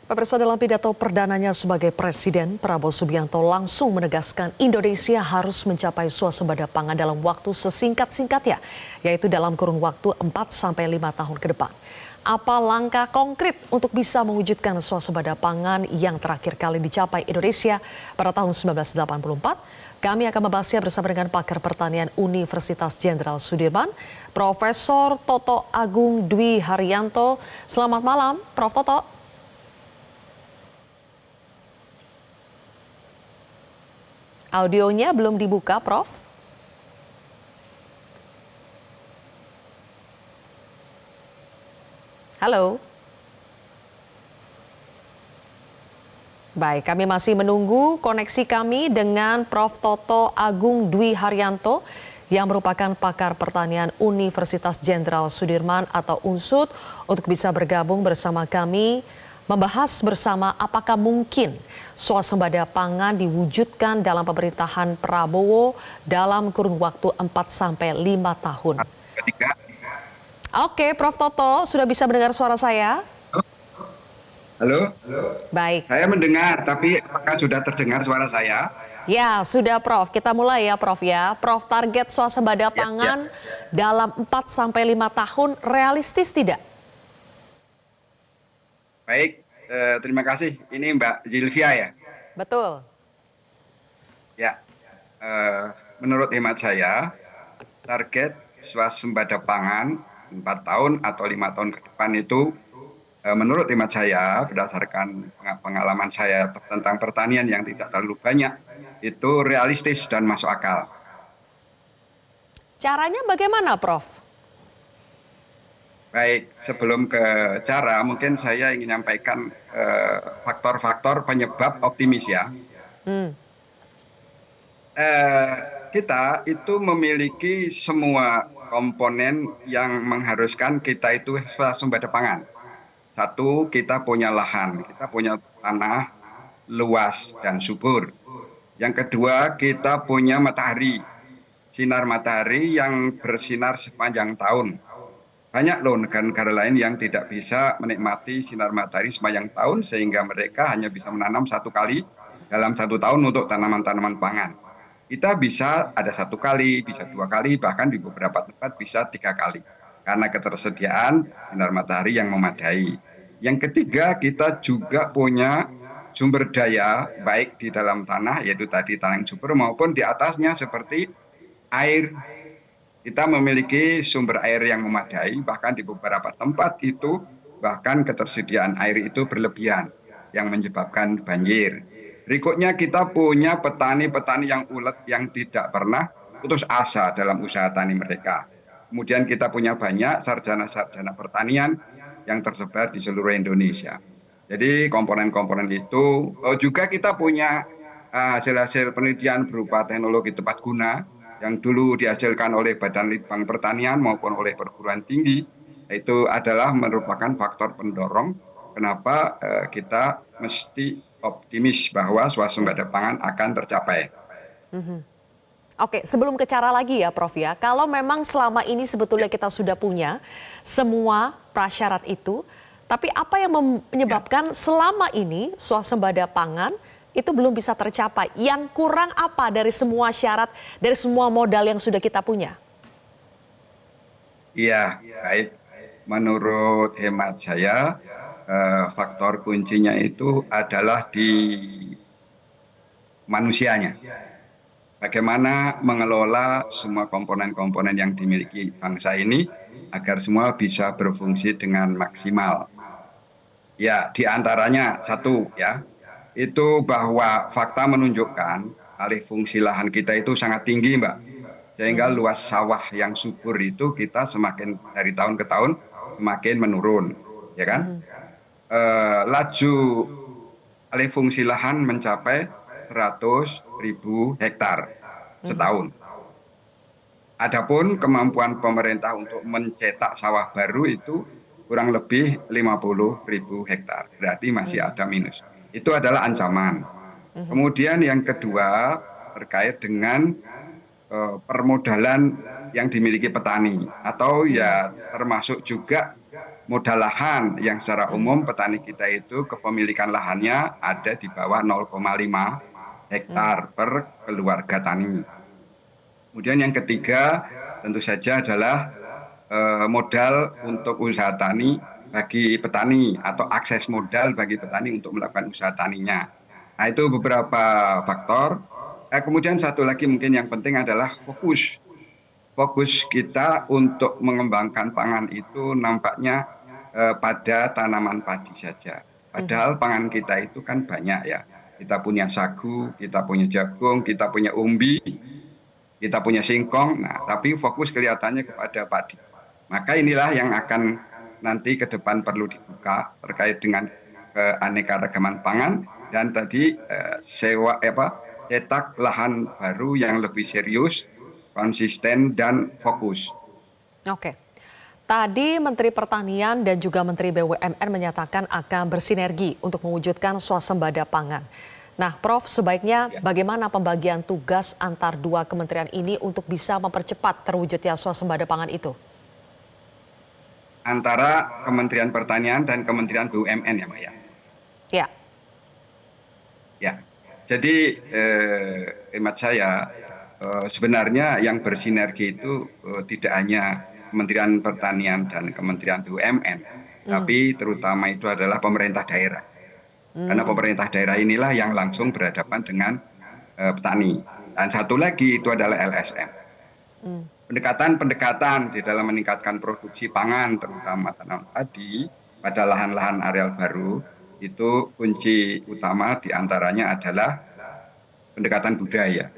Pemirsa, dalam pidato perdananya sebagai Presiden, Prabowo Subianto langsung menegaskan Indonesia harus mencapai swasembada pangan dalam waktu sesingkat-singkatnya, yaitu dalam kurun waktu 4-5 tahun ke depan. Apa langkah konkret untuk bisa mewujudkan swasembada pangan yang terakhir kali dicapai Indonesia pada tahun 1984? Kami akan membahasnya bersama dengan pakar pertanian Universitas Jenderal Sudirman, Profesor Toto Agung Dwi Haryanto. Selamat malam, Prof. Toto. Audionya belum dibuka, Prof. Halo. Baik, kami masih menunggu koneksi kami dengan Prof. Toto Agung Dwi Haryanto yang merupakan pakar pertanian Universitas Jenderal Sudirman atau UNSUD untuk bisa bergabung bersama kami membahas bersama apakah mungkin swasembada pangan diwujudkan dalam pemerintahan Prabowo dalam kurun waktu 4-5 tahun. Oke, Prof. Toto, sudah bisa mendengar suara saya? Halo? Baik. Saya mendengar, tapi apakah sudah terdengar suara saya? Ya, sudah Prof. Kita mulai ya Prof ya. Prof, target swasembada pangan dalam 4-5 tahun realistis tidak? Baik, terima kasih. Ini Mbak Zilvia ya? Betul. Ya, menurut hemat saya, target swasembada pangan 4 tahun atau 5 tahun ke depan itu, menurut hemat saya, berdasarkan pengalaman saya tentang pertanian yang tidak terlalu banyak, itu realistis dan masuk akal. Caranya bagaimana, Prof? Baik, sebelum ke cara, mungkin saya ingin menyampaikan faktor-faktor penyebab optimis ya. Kita itu memiliki semua komponen yang mengharuskan kita itu swasembada pangan. Satu, kita punya lahan, kita punya tanah luas dan subur. Yang kedua, kita punya matahari, sinar matahari yang bersinar sepanjang tahun. Banyak loh negara-negara lain yang tidak bisa menikmati sinar matahari sepanjang tahun sehingga mereka hanya bisa menanam 1 kali dalam 1 tahun untuk tanaman-tanaman pangan. Kita bisa ada 1 kali, bisa 2 kali, bahkan di beberapa tempat bisa 3 kali. Karena ketersediaan sinar matahari yang memadai. Yang ketiga, kita juga punya sumber daya baik di dalam tanah, yaitu tadi tanah yang subur maupun di atasnya seperti air. Kita memiliki sumber air yang memadai, bahkan di beberapa tempat itu bahkan ketersediaan air itu berlebihan yang menyebabkan banjir. Berikutnya kita punya petani-petani yang ulet yang tidak pernah putus asa dalam usaha tani mereka. Kemudian kita punya banyak sarjana-sarjana pertanian yang tersebar di seluruh Indonesia. Jadi komponen-komponen itu juga kita punya hasil-hasil penelitian berupa teknologi tepat guna yang dulu dihasilkan oleh Badan Litbang Pertanian maupun oleh perguruan tinggi, itu adalah merupakan faktor pendorong kenapa kita mesti optimis bahwa swasembada pangan akan tercapai. Oke, sebelum ke cara lagi ya Prof ya, kalau memang selama ini sebetulnya kita sudah punya semua prasyarat itu, tapi apa yang menyebabkan selama ini swasembada pangan itu belum bisa tercapai? Yang kurang apa dari semua syarat, dari semua modal yang sudah kita punya? Iya, baik. Menurut hemat saya, faktor kuncinya itu adalah di manusianya. Bagaimana mengelola semua komponen-komponen yang dimiliki bangsa ini agar semua bisa berfungsi dengan maksimal. Ya, diantaranya satu ya, itu bahwa fakta menunjukkan alih fungsi lahan kita itu sangat tinggi, Mbak. Sehingga luas sawah yang subur itu kita semakin dari tahun ke tahun semakin menurun, ya kan? Laju alih fungsi lahan mencapai 100.000 hektar setahun. Adapun kemampuan pemerintah untuk mencetak sawah baru itu kurang lebih 50.000 hektar, berarti masih ada minus. Itu adalah ancaman. Kemudian yang kedua terkait dengan permodalan yang dimiliki petani atau ya termasuk juga modal lahan yang secara umum petani kita itu kepemilikan lahannya ada di bawah 0,5 hektar per keluarga tani. Kemudian yang ketiga tentu saja adalah modal untuk usaha tani bagi petani atau akses modal bagi petani untuk melakukan usaha taninya. Nah, itu beberapa faktor. Kemudian satu lagi mungkin yang penting adalah fokus. Fokus kita untuk mengembangkan pangan itu nampaknya pada tanaman padi saja. Padahal pangan kita itu kan banyak ya. Kita punya sagu, kita punya jagung, kita punya umbi, kita punya singkong. Nah, tapi fokus kelihatannya kepada padi. Maka inilah yang akan nanti ke depan perlu dibuka terkait dengan keanekaragaman pangan dan tadi cetak lahan baru yang lebih serius, konsisten dan fokus. Oke. Tadi Menteri Pertanian dan juga Menteri BUMN menyatakan akan bersinergi untuk mewujudkan swasembada pangan. Nah, Prof, sebaiknya bagaimana pembagian tugas antar dua kementerian ini untuk bisa mempercepat terwujudnya swasembada pangan itu? Antara Kementerian Pertanian dan Kementerian BUMN ya, Mbak ya? Ya. Ya, jadi hemat saya sebenarnya yang bersinergi itu tidak hanya Kementerian Pertanian dan Kementerian BUMN, tapi terutama itu adalah pemerintah daerah. Karena pemerintah daerah inilah yang langsung berhadapan dengan petani. Dan satu lagi itu adalah LSM. Pendekatan-pendekatan di dalam meningkatkan produksi pangan, terutama tanaman padi, pada lahan-lahan areal baru, itu kunci utama diantaranya adalah pendekatan budaya.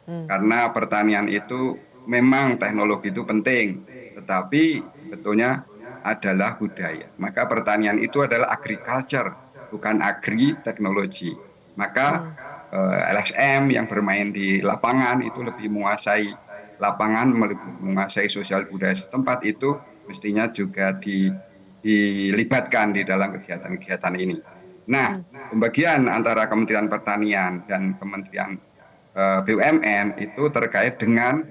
Karena pertanian itu memang teknologi itu penting, tetapi sebetulnya adalah budaya. Maka pertanian itu adalah agriculture, bukan agri-teknologi. Maka LSM yang bermain di lapangan itu lebih menguasai lapangan, menguasai sosial budaya setempat itu mestinya juga dilibatkan di dalam kegiatan-kegiatan ini. Nah, pembagian antara Kementerian Pertanian dan Kementerian BUMN itu terkait dengan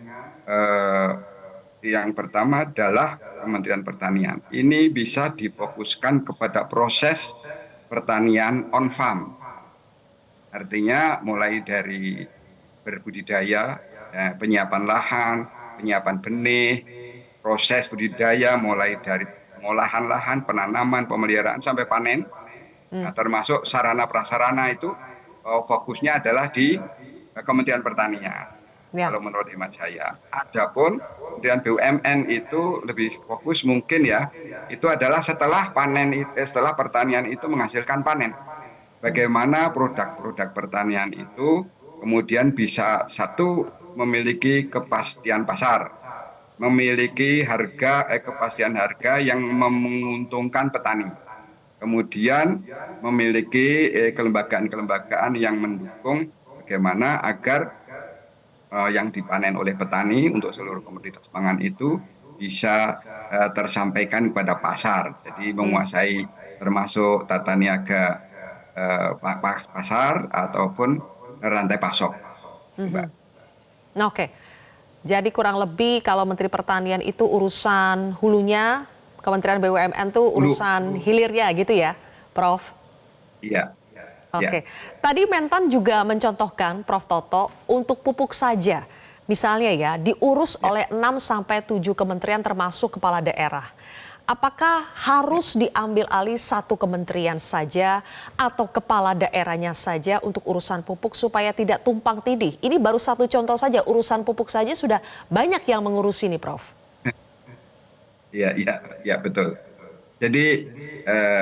yang pertama adalah Kementerian Pertanian. Ini bisa difokuskan kepada proses pertanian on farm. Artinya mulai dari berbudidaya, penyiapan lahan, penyiapan benih, proses budidaya mulai dari pengolahan lahan, penanaman, pemeliharaan sampai panen. Nah, termasuk sarana prasarana itu fokusnya adalah di Kementerian Pertanian. Ya. Kalau menurut hemat saya. Adapun kemudian BUMN itu lebih fokus mungkin ya, itu adalah setelah panen, setelah pertanian itu menghasilkan panen. Bagaimana produk-produk pertanian itu kemudian bisa satu memiliki kepastian pasar, memiliki kepastian harga yang menguntungkan petani. Kemudian memiliki kelembagaan-kelembagaan yang mendukung bagaimana agar yang dipanen oleh petani untuk seluruh komoditas pangan itu bisa tersampaikan kepada pasar. Jadi menguasai termasuk tata niaga pasar ataupun rantai pasok. Oke, jadi kurang lebih kalau Menteri Pertanian itu urusan hulunya, Kementerian BUMN itu urusan hilirnya gitu ya, Prof? Iya. Oke, tadi Mentan juga mencontohkan, Prof Toto, untuk pupuk saja. Misalnya ya, diurus oleh 6-7 kementerian termasuk kepala daerah. Apakah harus diambil alih satu kementerian saja atau kepala daerahnya saja untuk urusan pupuk supaya tidak tumpang tindih? Ini baru satu contoh saja, urusan pupuk saja sudah banyak yang mengurus ini, Prof. Iya, betul. Jadi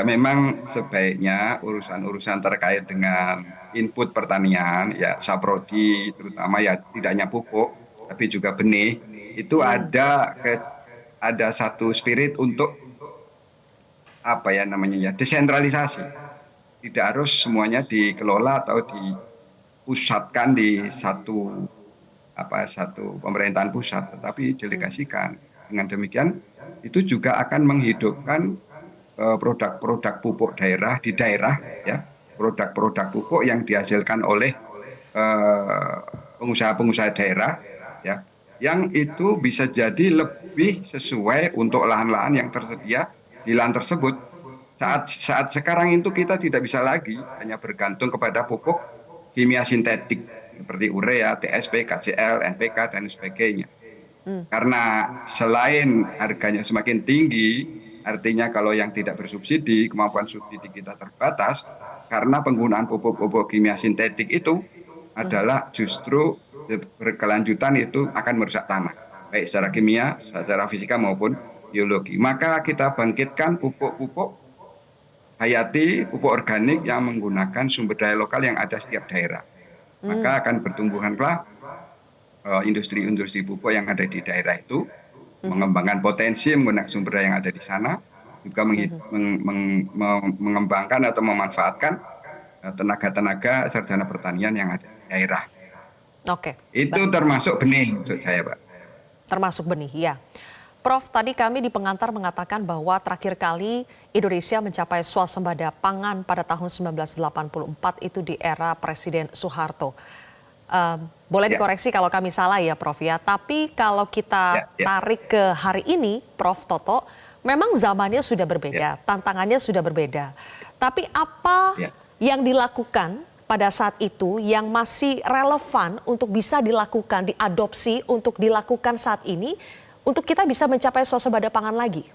memang sebaiknya urusan-urusan terkait dengan input pertanian, ya saprodi terutama ya tidak hanya pupuk, tapi juga benih, itu ada satu spirit untuk desentralisasi. Tidak harus semuanya dikelola atau dipusatkan di satu pemerintahan pusat, tetapi delegasikan. Dengan demikian itu juga akan menghidupkan produk-produk pupuk daerah di daerah, ya, produk-produk pupuk yang dihasilkan oleh pengusaha-pengusaha daerah, ya, yang itu bisa jadi lebih sesuai untuk lahan-lahan yang tersedia di lahan tersebut. Saat sekarang itu kita tidak bisa lagi hanya bergantung kepada pupuk kimia sintetik seperti urea, TSP, KCL, NPK dan sebagainya. Karena selain harganya semakin tinggi, artinya kalau yang tidak bersubsidi, kemampuan subsidi kita terbatas, karena penggunaan pupuk-pupuk kimia sintetik itu adalah justru berkelanjutan itu akan merusak tanah, baik secara kimia, secara fisika maupun biologi. Maka kita bangkitkan pupuk-pupuk hayati, pupuk organik yang menggunakan sumber daya lokal yang ada setiap daerah. Maka akan bertumbuhanlah industri-industri pupuk yang ada di daerah itu, mengembangkan potensi menggunakan sumber daya yang ada di sana, juga mengembangkan atau memanfaatkan tenaga-tenaga sarjana pertanian yang ada di daerah. Oke. Itu termasuk benih maksud saya, Pak. Termasuk benih, ya. Prof, tadi kami di pengantar mengatakan bahwa terakhir kali Indonesia mencapai swasembada pangan pada tahun 1984 itu di era Presiden Soeharto. Boleh dikoreksi kalau kami salah ya Prof ya, tapi kalau kita tarik ke hari ini Prof Toto, memang zamannya sudah berbeda, tantangannya sudah berbeda. Tapi apa yang dilakukan pada saat itu yang masih relevan untuk bisa dilakukan, diadopsi untuk dilakukan saat ini, untuk kita bisa mencapai swasembada pangan lagi?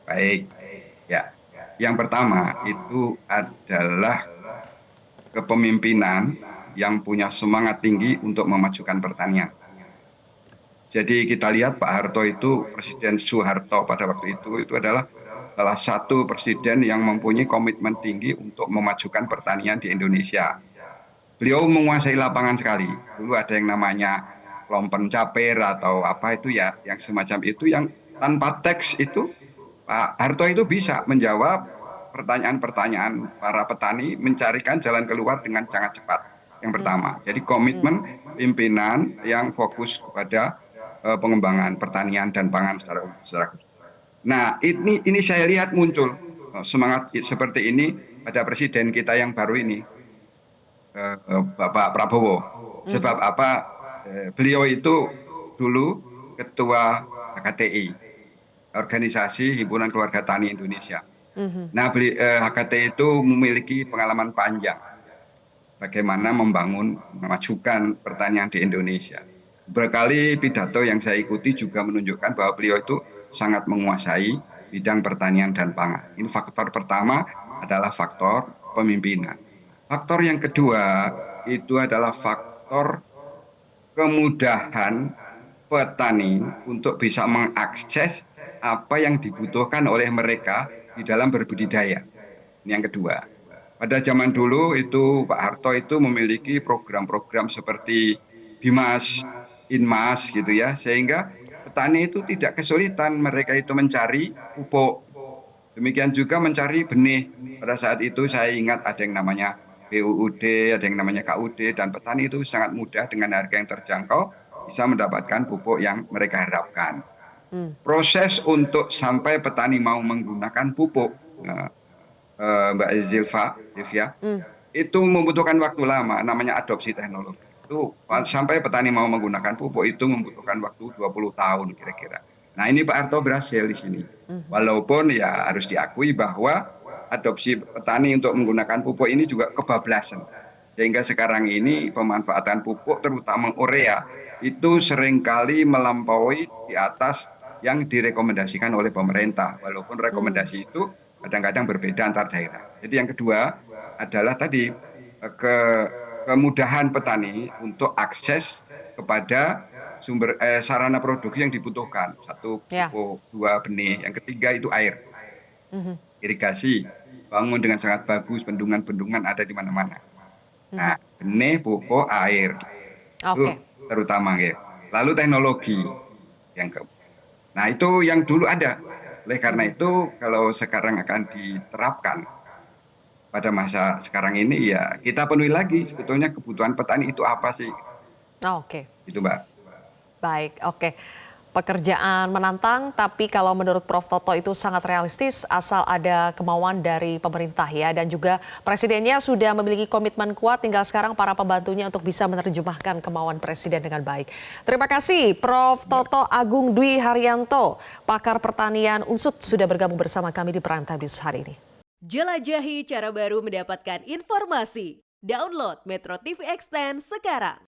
Baik, ya. Yang pertama itu adalah kepemimpinan yang punya semangat tinggi untuk memajukan pertanian. Jadi kita lihat Pak Harto itu, Presiden Soeharto pada waktu itu adalah salah satu presiden yang mempunyai komitmen tinggi untuk memajukan pertanian di Indonesia. Beliau menguasai lapangan sekali. Dulu ada yang namanya kelompok capir atau apa itu ya, yang semacam itu yang tanpa teks itu Pak Harto itu bisa menjawab pertanyaan-pertanyaan para petani, mencarikan jalan keluar dengan sangat cepat. Yang pertama, jadi komitmen pimpinan yang fokus kepada pengembangan pertanian dan pangan secara khusus. Nah, ini saya lihat muncul semangat seperti ini pada presiden kita yang baru ini, Bapak Prabowo. Sebab apa? Beliau itu dulu ketua HKTI, Organisasi Himpunan Keluarga Tani Indonesia. Nah, HKTI itu memiliki pengalaman panjang bagaimana memajukan pertanian di Indonesia. Berkali pidato yang saya ikuti juga menunjukkan bahwa beliau itu sangat menguasai bidang pertanian dan pangan. Ini faktor pertama adalah faktor pemimpinan. Faktor yang kedua itu adalah faktor kemudahan petani untuk bisa mengakses apa yang dibutuhkan oleh mereka di dalam berbudidaya. Ini yang kedua. Pada zaman dulu itu Pak Harto itu memiliki program-program seperti Bimas, Inmas gitu ya, sehingga petani itu tidak kesulitan mereka itu mencari pupuk. Demikian juga mencari benih. Pada saat itu saya ingat ada yang namanya BUUD, ada yang namanya KUD, dan petani itu sangat mudah dengan harga yang terjangkau bisa mendapatkan pupuk yang mereka harapkan. Proses untuk sampai petani mau menggunakan pupuk, Mbak Zilva, itu membutuhkan waktu lama, namanya adopsi teknologi. Itu sampai petani mau menggunakan pupuk itu membutuhkan waktu 20 tahun kira-kira. Nah, ini Pak Harto berhasil di sini. Walaupun ya harus diakui bahwa adopsi petani untuk menggunakan pupuk ini juga kebablasan. Sehingga sekarang ini pemanfaatan pupuk terutama urea itu seringkali melampaui di atas yang direkomendasikan oleh pemerintah. Walaupun rekomendasi itu kadang-kadang berbeda antar daerah. Jadi yang kedua adalah tadi kemudahan petani untuk akses kepada sumber sarana produksi yang dibutuhkan. Satu, pupuk, dua, benih. Yang ketiga itu air. Irigasi, bangun dengan sangat bagus, bendungan-bendungan ada di mana-mana. Nah, benih, pupuk, air. Itu terutama ya. Lalu teknologi. Nah, itu yang dulu ada. Oleh karena itu, kalau sekarang akan diterapkan pada masa sekarang ini, ya kita penuhi lagi sebetulnya kebutuhan petani itu apa sih? Oke. Itu, Mbak. Baik, oke. Pekerjaan menantang, tapi kalau menurut Prof. Toto itu sangat realistis asal ada kemauan dari pemerintah ya. Dan juga presidennya sudah memiliki komitmen kuat, tinggal sekarang para pembantunya untuk bisa menerjemahkan kemauan presiden dengan baik. Terima kasih Prof. Toto Agung Dwi Haryanto, pakar pertanian Unsut sudah bergabung bersama kami di Prime Time News hari ini. Jelajahi cara baru mendapatkan informasi. Download Metro TV Extend sekarang.